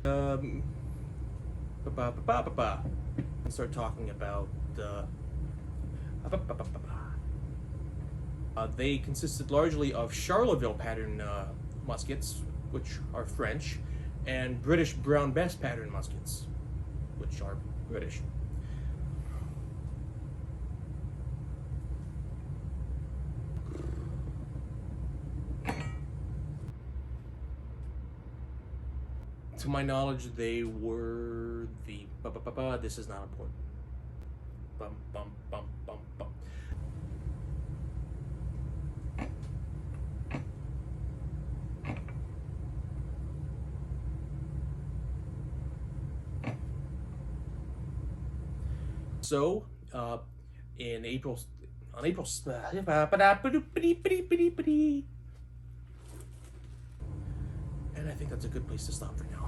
And start talking about they consisted largely of Charleville pattern muskets, which are French, and British Brown Bess pattern muskets, which are British. To my knowledge, they were the this is not important. Bum bum bum bum bum. So, in April, on April, and I think that's a good place to stop for now.